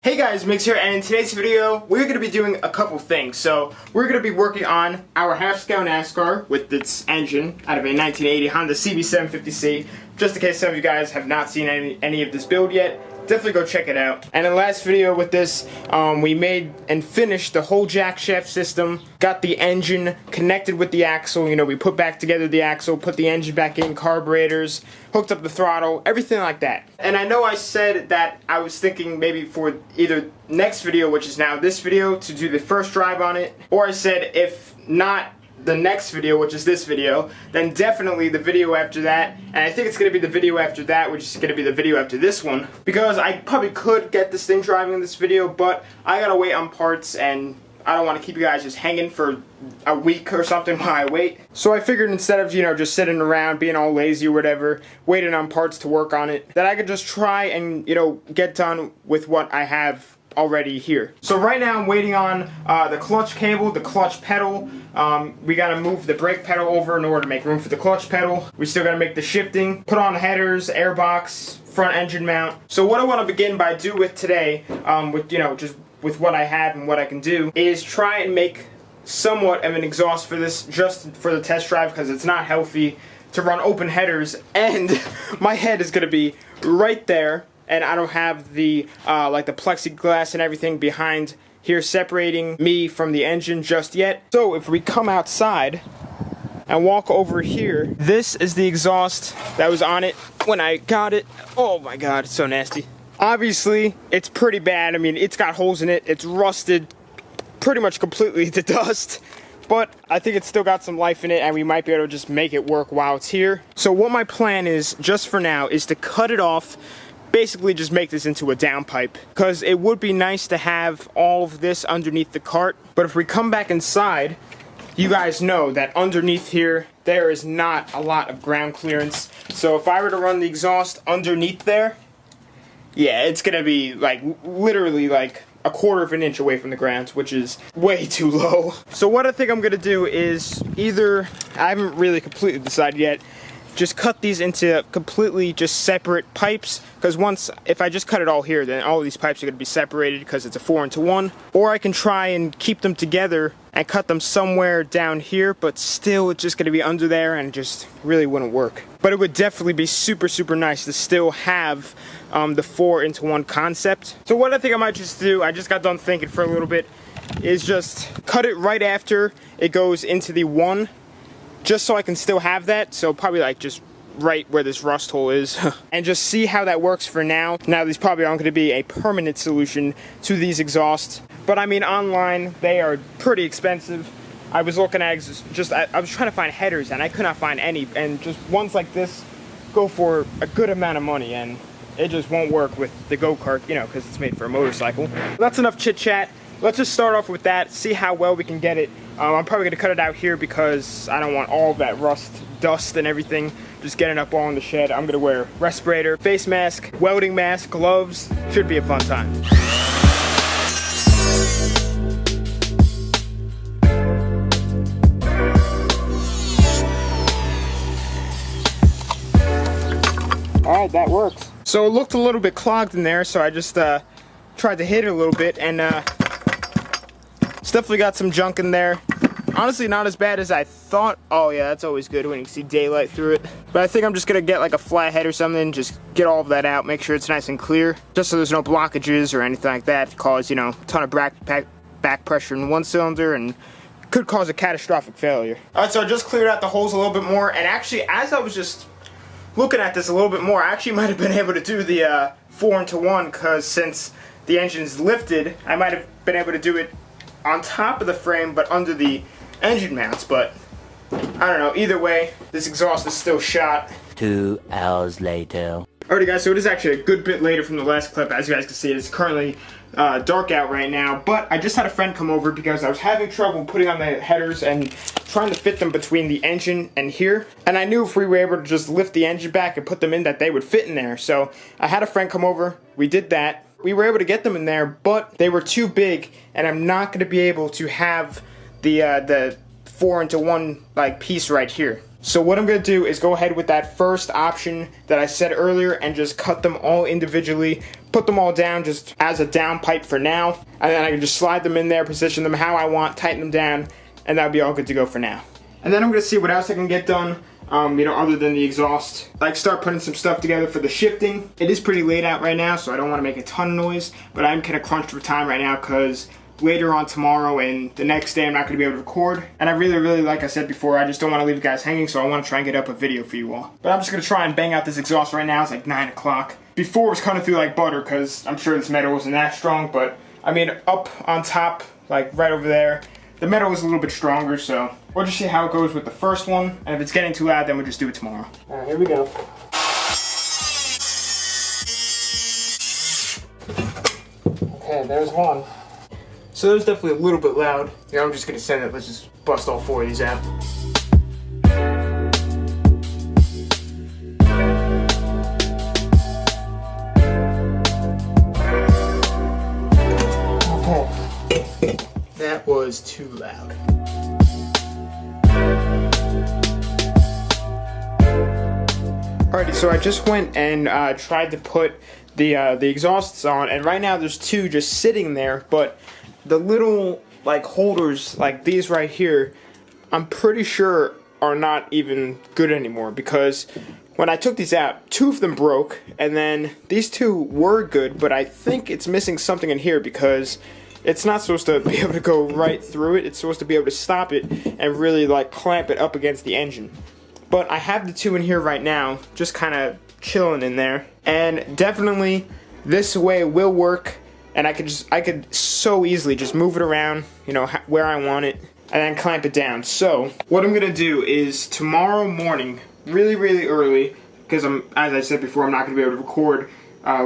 Hey guys, Mix here, and in today's video, we're going to be doing a couple things. So, we're going to be working on our half-scale NasKart with its engine out of a 1980 Honda CB750C. Just in case some of you guys have not seen any of this build yet, definitely go check it out. And in the last video with this, we made and finished the whole jack shaft system, got the engine connected with the axle, we put back together the axle, put the engine back in, carburetors, hooked up the throttle, everything like that. And I know I said that I was thinking maybe for either next video, which is now this video, to do the first drive on it, or I said if not the next video, which is this video, then definitely the video after that, and I think it's going to be the video after that, which is going to be the video after this one, because I probably could get this thing driving in this video, but I gotta wait on parts, and I don't want to keep you guys just hanging for a week or something while I wait. So I figured instead of, just sitting around being all lazy or whatever, waiting on parts to work on it, that I could just try and, get done with what I have already here. So right now I'm waiting on the clutch cable, the clutch pedal. We gotta move the brake pedal over in order to make room for the clutch pedal. We still gotta make the shifting, put on headers, airbox, front engine mount. So what I want to begin by do with today, with just with what I have and what I can do, is try and make somewhat of an exhaust for this, just for the test drive, because it's not healthy to run open headers, and my head is gonna be right there. And I don't have the like the plexiglass and everything behind here separating me from the engine just yet. So if we come outside and walk over here, this is the exhaust that was on it when I got it. Oh my god, it's so nasty. Obviously, it's pretty bad. I mean, it's got holes in it. It's rusted pretty much completely to dust. But I think it's still got some life in it, and we might be able to just make it work while it's here. So what my plan is, just for now, is to cut it off, basically just make this into a downpipe, because it would be nice to have all of this underneath the cart. But if we come back inside, you guys know that underneath here there is not a lot of ground clearance. So if I were to run the exhaust underneath there, yeah, it's gonna be like literally like a quarter of an inch away from the ground, which is way too low. So what I think I'm gonna do is either, I haven't really completely decided yet, just cut these into completely just separate pipes, because if I just cut it all here, then all of these pipes are going to be separated because it's a 4-into-1. Or I can try and keep them together and cut them somewhere down here, but still it's just going to be under there and just really wouldn't work. But it would definitely be super, super nice to still have the 4-into-1 concept. So what I think I might just do, I just got done thinking for a little bit, is just cut it right after it goes into the 1, just so I can still have that. So probably like just right where this rust hole is and just see how that works for now. Now these probably aren't going to be a permanent solution to these exhausts, but I mean online they are pretty expensive. I was looking at I was trying to find headers and I could not find any, and just ones like this go for a good amount of money, and it just won't work with the go-kart, because it's made for a motorcycle. That's enough chit chat. Let's just start off with that, see how well we can get it. I'm probably going to cut it out here because I don't want all of that rust, dust, and everything just getting up all in the shed. I'm going to wear respirator, face mask, welding mask, gloves. Should be a fun time. Alright, that works. So it looked a little bit clogged in there, so I just tried to hit it a little bit, and it's definitely got some junk in there. Honestly, not as bad as I thought. Oh yeah, that's always good when you can see daylight through it. But I think I'm just gonna get like a flathead or something, just get all of that out, make sure it's nice and clear, just so there's no blockages or anything like that to cause, a ton of back pressure in one cylinder and could cause a catastrophic failure. Alright, so I just cleared out the holes a little bit more, and actually as I was just looking at this a little bit more, I actually might have been able to do the 4-into-1, because since the engine's lifted, I might have been able to do it on top of the frame but under the engine mounts. But I don't know, either way this exhaust is still shot. 2 hours later. Alrighty guys, so it is actually a good bit later from the last clip. As you guys can see, it's currently dark out right now, but I just had a friend come over because I was having trouble putting on the headers and trying to fit them between the engine and here, and I knew if we were able to just lift the engine back and put them in that they would fit in there. So I had a friend come over, we did that, we were able to get them in there, but they were too big, and I'm not going to be able to have the 4-into-1 like piece right here. So what I'm going to do is go ahead with that first option that I said earlier and just cut them all individually, put them all down just as a down pipe for now, and then I can just slide them in there, position them how I want, tighten them down, and that'll be all good to go for now. And then I'm going to see what else I can get done, other than the exhaust. Like start putting some stuff together for the shifting. It is pretty late out right now, so I don't want to make a ton of noise, but I'm kind of crunched for time right now because later on tomorrow and the next day I'm not going to be able to record. And I really, like I said before, I just don't want to leave you guys hanging, so I want to try and get up a video for you all. But I'm just going to try and bang out this exhaust right now. It's like 9 o'clock. Before it was cutting through like butter because I'm sure this metal wasn't that strong, but I mean up on top, like right over there, the metal was a little bit stronger, so we'll just see how it goes with the first one. And if it's getting too loud, then we'll just do it tomorrow. Alright, here we go. Okay, there's one. So that was definitely a little bit loud. Yeah, I'm just gonna send it. Let's just bust all 4 of these out. Okay. That was too loud. Alrighty, so I just went and tried to put the exhausts on, and right now there's 2 just sitting there, but the little like holders like these right here, I'm pretty sure are not even good anymore, because when I took these out, 2 of them broke, and then these 2 were good, but I think it's missing something in here because it's not supposed to be able to go right through it. It's supposed to be able to stop it and really like clamp it up against the engine. But I have the 2 in here right now, just kind of chilling in there, and definitely this way will work. And I could so easily just move it around, where I want it, and then clamp it down. So what I'm gonna do is tomorrow morning, really early, because as I said before, I'm not gonna be able to record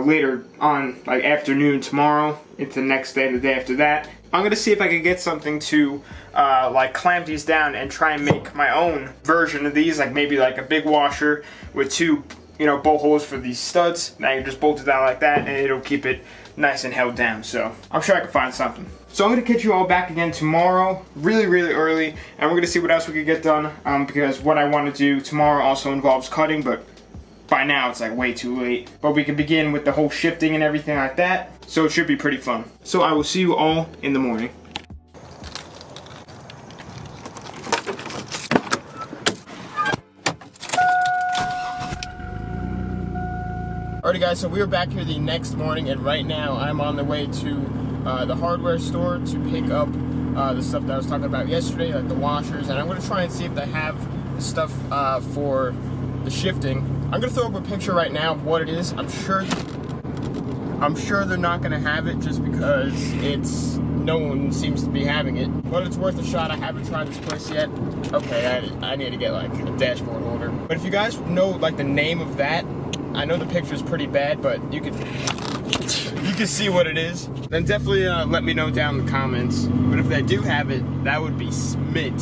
later on, like afternoon tomorrow into the next day and the day after that. I'm gonna see if I can get something to like clamp these down and try and make my own version of these, like maybe like a big washer with 2 bolt holes for these studs, and I can just bolt it down like that and it'll keep it nice and held down. So I'm sure I can find something. So I'm gonna catch you all back again tomorrow, really early, and we're gonna see what else we can get done, because what I want to do tomorrow also involves cutting, but by now it's like way too late. But we can begin with the whole shifting and everything like that, so it should be pretty fun. So I will see you all in the morning. Alrighty guys, so we are back here the next morning, and right now I'm on the way to the hardware store to pick up the stuff that I was talking about yesterday, like the washers, and I'm going to try and see if they have the stuff for the shifting. I'm going to throw up a picture right now of what it is. I'm sure they're not going to have it just because no one seems to be having it, but it's worth a shot. I haven't tried this place yet. Okay, I need to get like a dashboard holder. But if you guys know like the name of that, I know the picture is pretty bad, but you can see what it is. Then definitely let me know down in the comments. But if they do have it, that would be smit.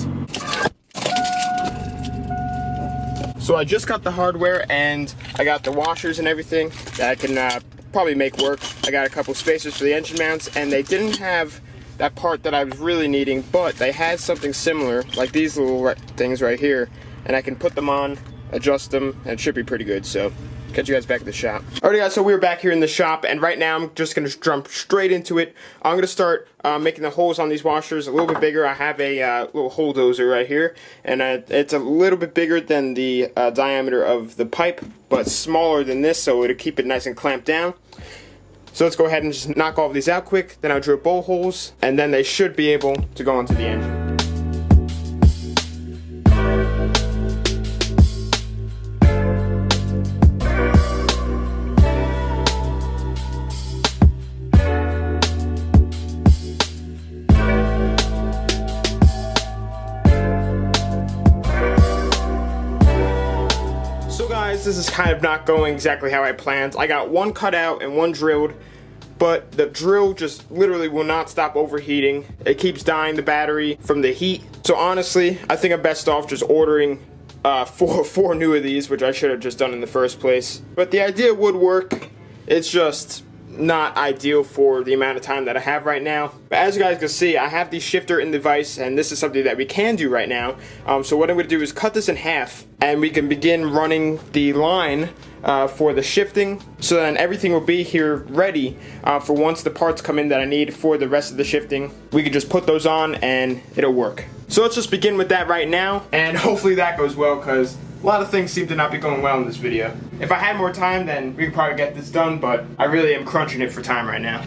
So I just got the hardware and I got the washers and everything that I can probably make work. I got a couple spacers for the engine mounts, and they didn't have that part that I was really needing, but they had something similar, like these little things right here, and I can put them on, adjust them, and it should be pretty good. So catch you guys back at the shop. Alright guys, so we're back here in the shop, and right now I'm just going to jump straight into it. I'm going to start making the holes on these washers a little bit bigger. I have a little hole dozer right here, and it's a little bit bigger than the diameter of the pipe, but smaller than this, so it'll keep it nice and clamped down. So let's go ahead and just knock all of these out quick, then I'll drill bolt holes, and then they should be able to go onto the engine. This is kind of not going exactly how I planned. I got one cut out and one drilled, but the drill just literally will not stop overheating. It keeps dying the battery from the heat. So honestly, I think I'm best off just ordering four new of these, which I should have just done in the first place. But the idea would work. It's just not ideal for the amount of time that I have right now. But as you guys can see, I have the shifter in the vise, and this is something that we can do right now. So what I'm going to do is cut this in half, and we can begin running the line for the shifting, so then everything will be here ready for once the parts come in that I need for the rest of the shifting. We can just put those on and it'll work. So let's just begin with that right now, and hopefully that goes well, because a lot of things seem to not be going well in this video. If I had more time, then we could probably get this done, but I really am crunching it for time right now.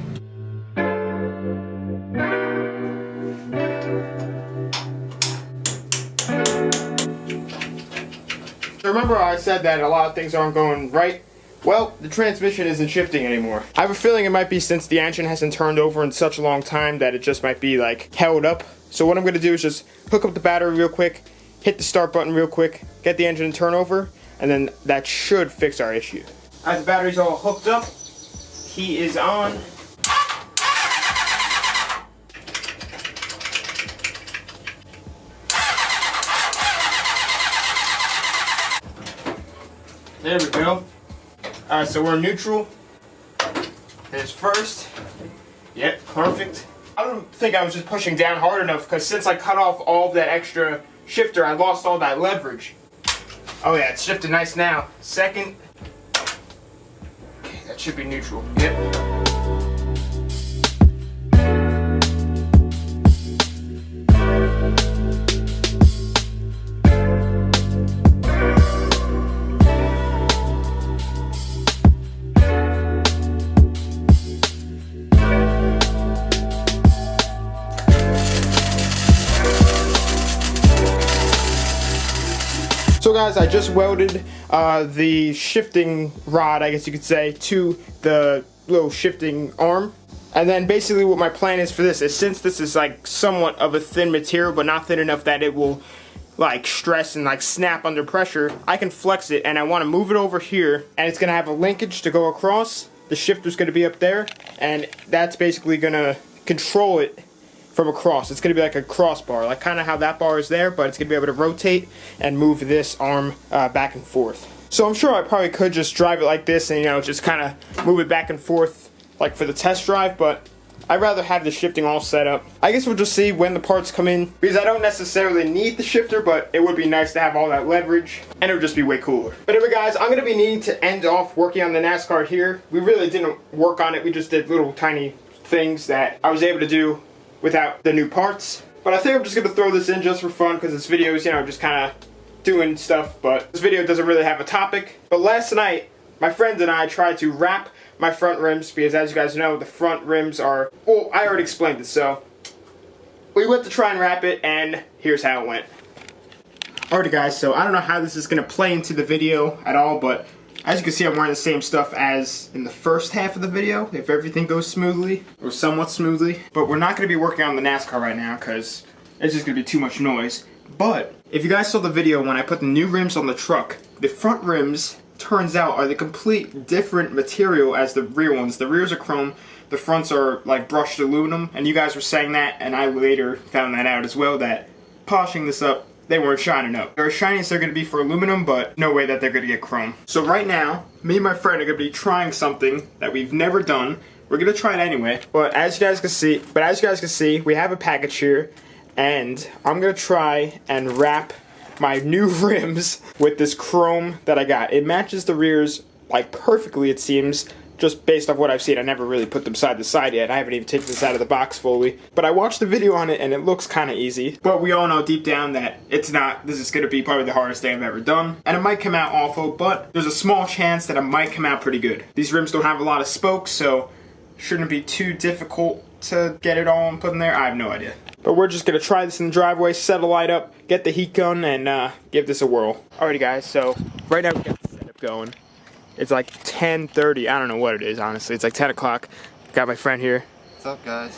So remember I said that a lot of things aren't going right? Well, the transmission isn't shifting anymore. I have a feeling it might be since the engine hasn't turned over in such a long time that it just might be like held up. So what I'm going to do is just hook up the battery real quick, hit the start button real quick, get the engine to turn over, and then that should fix our issue. As the battery's all hooked up, heat is on. There we go. Alright, so we're neutral. There's first. Yep, perfect. I don't think I was just pushing down hard enough, because since I cut off all of that extra shifter, I lost all that leverage. Oh yeah, it's shifted nice now. Second. Okay, that should be neutral. Yep. So guys, I just welded the shifting rod, I guess you could say, to the little shifting arm. And then basically what my plan is for this is, since this is like somewhat of a thin material, but not thin enough that it will like stress and like snap under pressure, I can flex it, and I want to move it over here, and it's going to have a linkage to go across. The shifter's going to be up there, and that's basically going to control it from across. It's going to be like a crossbar, like kind of how that bar is there, but it's going to be able to rotate and move this arm back and forth. So I'm sure I probably could just drive it like this and, you know, just kind of move it back and forth like for the test drive, but I'd rather have the shifting all set up. I guess we'll just see when the parts come in, because I don't necessarily need the shifter, but it would be nice to have all that leverage, and it would just be way cooler. But anyway guys, I'm going to be needing to end off working on the NasKart here. We really didn't work on it, we just did little tiny things that I was able to do without the new parts. But I think I'm just going to throw this in just for fun, because this video is, you know, just kind of doing stuff, but this video doesn't really have a topic. But last night, my friends and I tried to wrap my front rims, because as you guys know, the front rims are, well, I already explained it, so we went to try and wrap it, and here's how it went. Alrighty guys, so I don't know how this is going to play into the video at all, but as you can see, I'm wearing the same stuff as in the first half of the video, if everything goes smoothly, or somewhat smoothly. But we're not going to be working on the NasKart right now, because it's just going to be too much noise. But if you guys saw the video when I put the new rims on the truck, the front rims, turns out, are the complete different material as the rear ones. The rears are chrome, the fronts are like brushed aluminum, and you guys were saying that, and I later found that out as well, that polishing this up, they weren't shining up. They're as shiny as they're going to be for aluminum, but no way that they're going to get chrome. So right now, me and my friend are going to be trying something that we've never done. We're going to try it anyway. But as you guys can see, we have a package here, and I'm going to try and wrap my new rims with this chrome that I got. It matches the rears like perfectly, it seems. Just based off what I've seen. I never really put them side to side yet. I haven't even taken this out of the box fully. But I watched the video on it and it looks kind of easy. But we all know deep down that it's not. This is going to be probably the hardest thing I've ever done. And it might come out awful, but there's a small chance that it might come out pretty good. These rims don't have a lot of spokes, so shouldn't be too difficult to get it all and put in there. I have no idea. But we're just going to try this in the driveway, set a light up, get the heat gun, and give this a whirl. Alrighty guys, so right now we got the setup going. It's like 10:30. I don't know what it is, honestly. It's like 10 o'clock. Got my friend here. What's up, guys?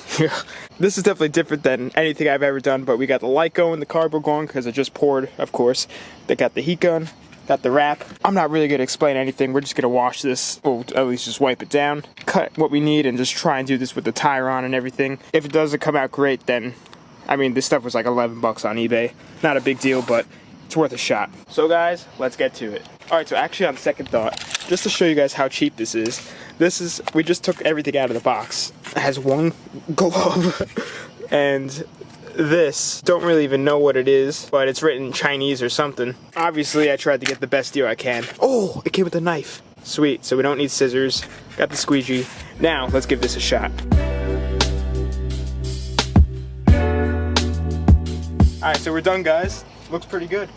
This is definitely different than anything I've ever done, but we got the light going, the carbo going, because it just poured, of course. They got the heat gun, got the wrap. I'm not really going to explain anything. We're just going to wash this, or at least just wipe it down, cut what we need, and just try and do this with the tire on and everything. If it doesn't come out great, then, I mean, this stuff was like 11 bucks on eBay. Not a big deal, but it's worth a shot. So guys, let's get to it. Alright, so actually on second thought, just to show you guys how cheap this is. We just took everything out of the box. It has one glove, and this, don't really even know what it is, but it's written in Chinese or something. Obviously, I tried to get the best deal I can. Oh, it came with a knife. Sweet, so we don't need scissors. Got the squeegee. Now, let's give this a shot. Alright, so we're done, guys. Looks pretty good.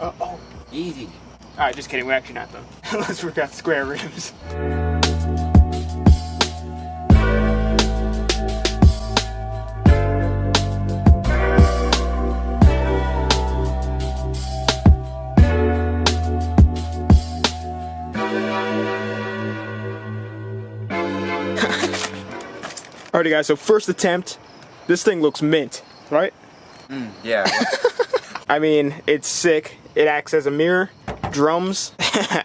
Oh. Easy. Alright, just kidding, we're actually not done. Let's work out square rims. Alrighty guys, so first attempt, this thing looks mint, right? Yeah. I mean, it's sick. It acts as a mirror, drums,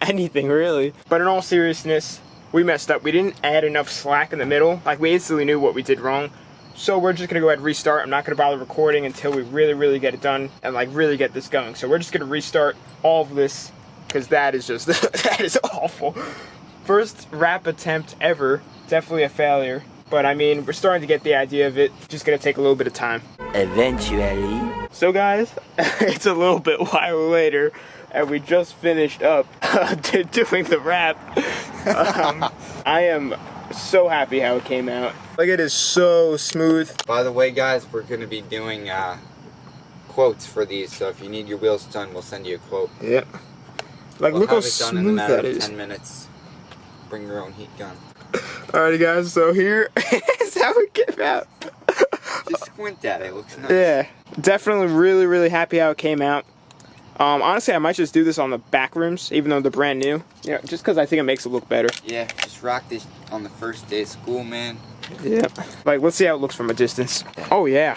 anything really. But in all seriousness, we messed up. We didn't add enough slack in the middle. Like, we instantly knew what we did wrong. So we're just gonna go ahead and restart. I'm not gonna bother recording until we really get it done and like really get this going. So we're just gonna restart all of this, because that is just, that is awful. First rap attempt ever, definitely a failure. But I mean, we're starting to get the idea of it. Just gonna take a little bit of time. Eventually. So guys, it's a little bit while later, and we just finished up doing the rap. I am so happy how it came out. Like, it is so smooth. By the way, guys, we're gonna be doing quotes for these. So if you need your wheels done, we'll send you a quote. Yep. Like, We'll look how have it done in a smooth matter that of is. 10 minutes. Bring your own heat gun. Alrighty guys, so here is how it came out. Just squint at it. It looks nice. Yeah, definitely really happy how it came out. Honestly, I might just do this on the back rims, even though they're brand new. Yeah, just because I think it makes it look better. Yeah, just rock this on the first day of school, man. Yeah. Like, let's see how it looks from a distance. Oh yeah.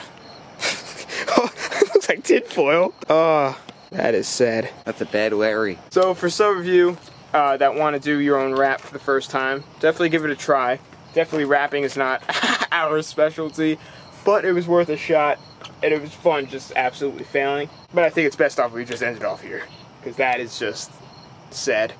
It looks like tinfoil. Oh, that is sad. That's a bad Larry. So for some of you that want to do your own rap for the first time, definitely give it a try. Definitely rapping is not our specialty, but it was worth a shot, and it was fun just absolutely failing. But I think it's best off we just end it off here, because that is just sad.